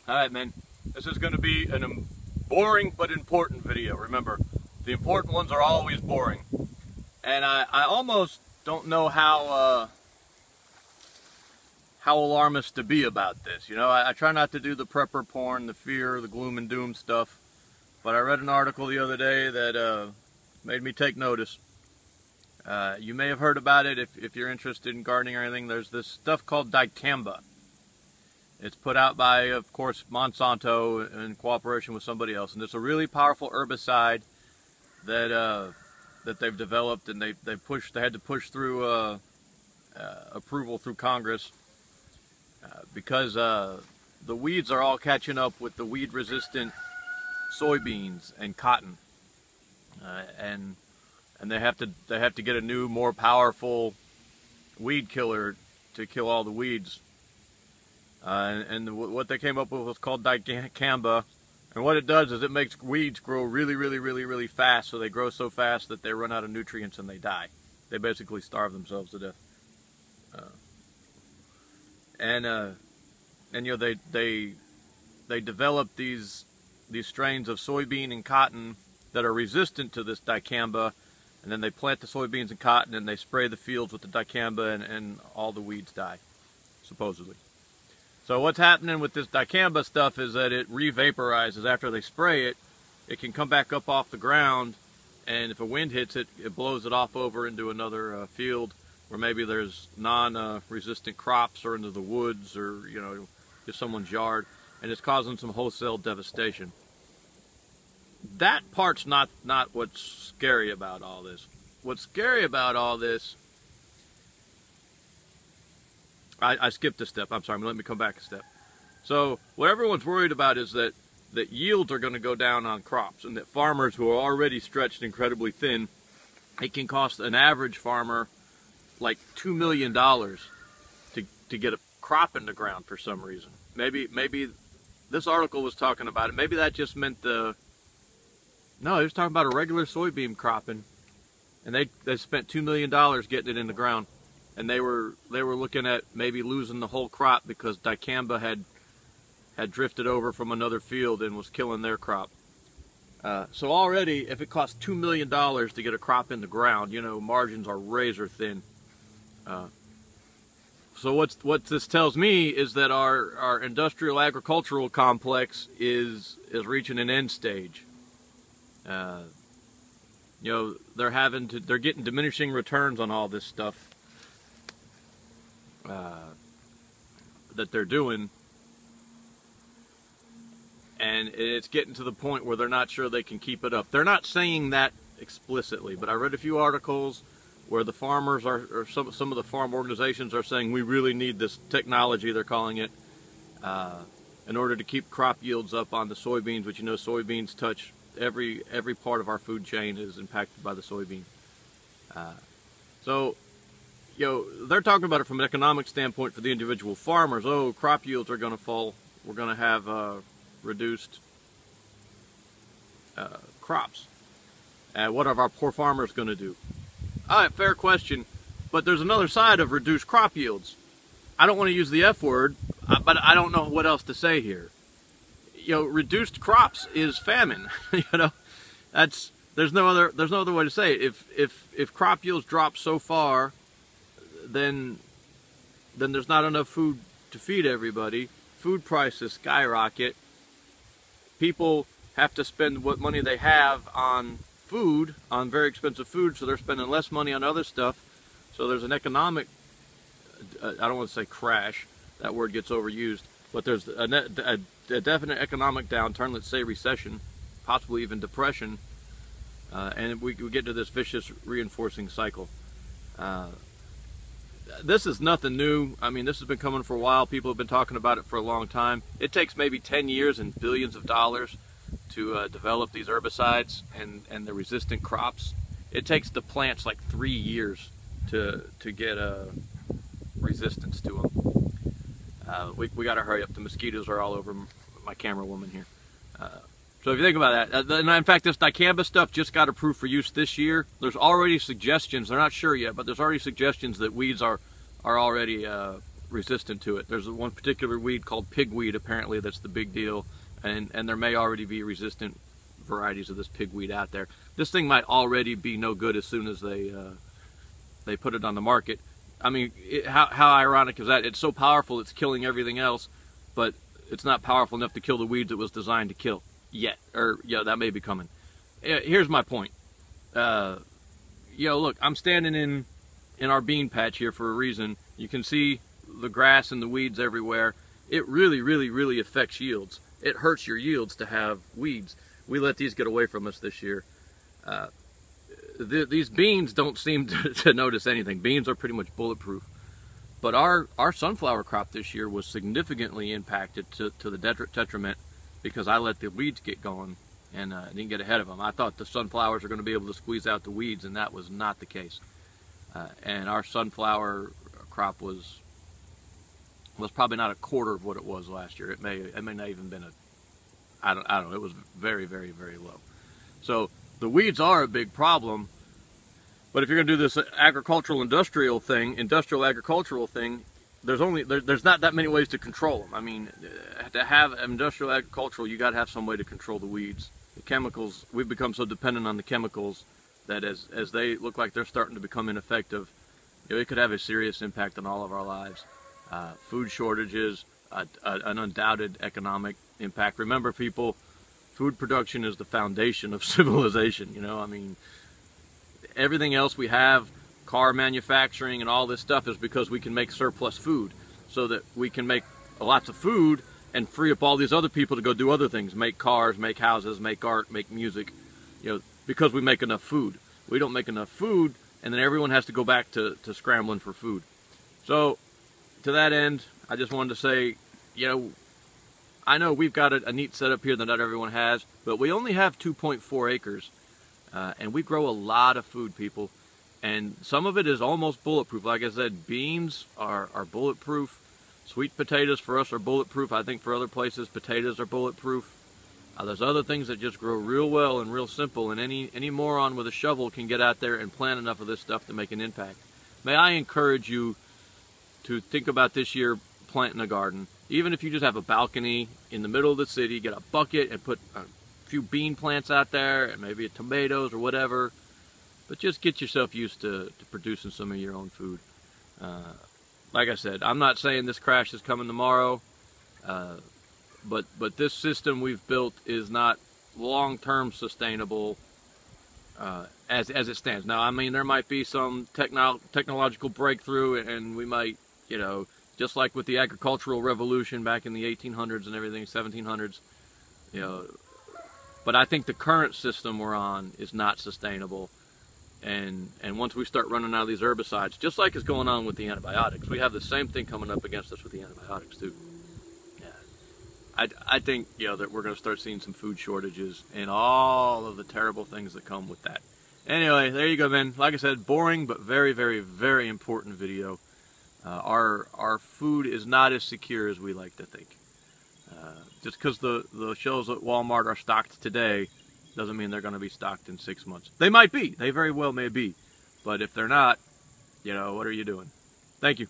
Alright, man, this is going to be a boring but important video. Remember, the important ones are always boring. And I almost don't know how alarmist to be about this. You know, I try not to do the prepper porn, the fear, the gloom and doom stuff. But I read an article the other day that made me take notice. You may have heard about it if you're interested in gardening or anything. There's this stuff called dicamba. It's put out by, of course, Monsanto in cooperation with somebody else, and it's a really powerful herbicide that that they've developed, and they had to push through approval through Congress because the weeds are all catching up with the weed-resistant soybeans and cotton, and they have to get a new, more powerful weed killer to kill all the weeds. And what they came up with was called dicamba, and what it does is it makes weeds grow really fast. So they grow so fast that they run out of nutrients and they die. They basically starve themselves to death. And you know, they develop these strains of soybean and cotton that are resistant to this dicamba, and then they plant the soybeans and cotton and they spray the fields with the dicamba, and all the weeds die, supposedly. So what's happening with this dicamba stuff is that it re-vaporizes after they spray it. It can come back up off the ground, and if a wind hits it, it blows it off over into another field where maybe there's non-resistant crops, or into the woods, or, you know, just someone's yard, and it's causing some wholesale devastation. That part's not what's scary about all this. What's scary about all this, I skipped a step. I'm sorry. Let me come back a step. So what everyone's worried about is that yields are going to go down on crops, and that farmers who are already stretched incredibly thin, it can cost an average farmer like $2 million to get a crop in the ground for some reason. Maybe this article was talking about it. Maybe that just meant no, he was talking about a regular soybean cropping, and they spent $2 million getting it in the ground. And they were looking at maybe losing the whole crop because dicamba had drifted over from another field and was killing their crop. So already, if it costs $2 million to get a crop in the ground, you know, margins are razor thin. So what this tells me is that our industrial agricultural complex is reaching an end stage. You know, they're getting diminishing returns on all this stuff that they're doing, and it's getting to the point where they're not sure they can keep it up. They're not saying that explicitly, but I read a few articles where the farmers or some of the farm organizations are saying we really need this technology, they're calling it, in order to keep crop yields up on the soybeans, which, you know, soybeans touch every part of our food chain is impacted by the soybean. So, you know, they're talking about it from an economic standpoint for the individual farmers. Oh, crop yields are going to fall. We're going to have reduced crops. What are our poor farmers going to do? All right, fair question. But there's another side of reduced crop yields. I don't want to use the F word, but I don't know what else to say here. You know, reduced crops is famine. You know, there's no other way to say it. If crop yields drop so far, then there's not enough food to feed everybody. Food prices skyrocket. People have to spend what money they have on food, on very expensive food, so they're spending less money on other stuff. So there's an economic, I don't want to say crash, that word gets overused, but there's a definite economic downturn, let's say recession, possibly even depression, and we get into this vicious reinforcing cycle. This is nothing new. I mean, this has been coming for a while. People have been talking about it for a long time. It takes maybe 10 years and billions of dollars to develop these herbicides and the resistant crops. It takes the plants like 3 years to get resistance to them. We got to hurry up. The mosquitoes are all over my camera woman here. So if you think about that, and in fact, this dicamba stuff just got approved for use this year. There's already suggestions, they're not sure yet, but there's already suggestions that weeds are already resistant to it. There's one particular weed called pigweed, apparently, that's the big deal, and there may already be resistant varieties of this pigweed out there. This thing might already be no good as soon as they put it on the market. I mean, how ironic is that? It's so powerful, it's killing everything else, but it's not powerful enough to kill the weeds it was designed to kill yet. Or, yeah, that may be coming. Here's my point. Look, I'm standing in our bean patch here for a reason. You can see the grass and the weeds everywhere. It really, really, really affects yields. It hurts your yields to have weeds. We let these get away from us this year. These beans don't seem to notice anything. Beans are pretty much bulletproof. But our sunflower crop this year was significantly impacted to the detriment because I let the weeds get going and didn't get ahead of them. I thought the sunflowers were going to be able to squeeze out the weeds, and that was not the case. And our sunflower crop was probably not a quarter of what it was last year. It may not even been I don't know. It was very, very, very low. So the weeds are a big problem. But if you're going to do this industrial agricultural thing, there's not that many ways to control them. I mean, to have industrial agricultural, you got to have some way to control the weeds. The chemicals, we've become so dependent on the chemicals that as they look like they're starting to become ineffective, it could have a serious impact on all of our lives. Food shortages, an undoubted economic impact. Remember, people, food production is the foundation of civilization. I mean, everything else we have, car manufacturing and all this stuff, is because we can make surplus food, so that we can make lots of food and free up all these other people to go do other things, make cars, make houses, make art, make music, because we make enough food. We don't make enough food, and then everyone has to go back to scrambling for food. So to that end, I just wanted to say, I know we've got a neat setup here that not everyone has, but we only have 2.4 acres, and we grow a lot of food, people, and some of it is almost bulletproof. Like I said, beans are bulletproof. Sweet potatoes for us are bulletproof. I think for other places, potatoes are bulletproof. There's other things that just grow real well and real simple, and any moron with a shovel can get out there and plant enough of this stuff to make an impact. May I encourage you to think about this year planting a garden. Even if you just have a balcony in the middle of the city, get a bucket and put a few bean plants out there, and maybe tomatoes or whatever. But just get yourself used to producing some of your own food. Like I said, I'm not saying this crash is coming tomorrow, but this system we've built is not long-term sustainable as it stands. Now, I mean, there might be some technological breakthrough, and we might, just like with the agricultural revolution back in the 1800s and everything, 1700s, but I think the current system we're on is not sustainable. And once we start running out of these herbicides, just like is going on with the antibiotics, we have the same thing coming up against us with the antibiotics too. Yeah. I think that we're going to start seeing some food shortages and all of the terrible things that come with that. Anyway, there you go, man. Like I said, boring but very, very, very important video. Our food is not as secure as we like to think. Just because the shelves at Walmart are stocked today doesn't mean they're going to be stocked in 6 months. They might be. They very well may be. But if they're not, what are you doing? Thank you.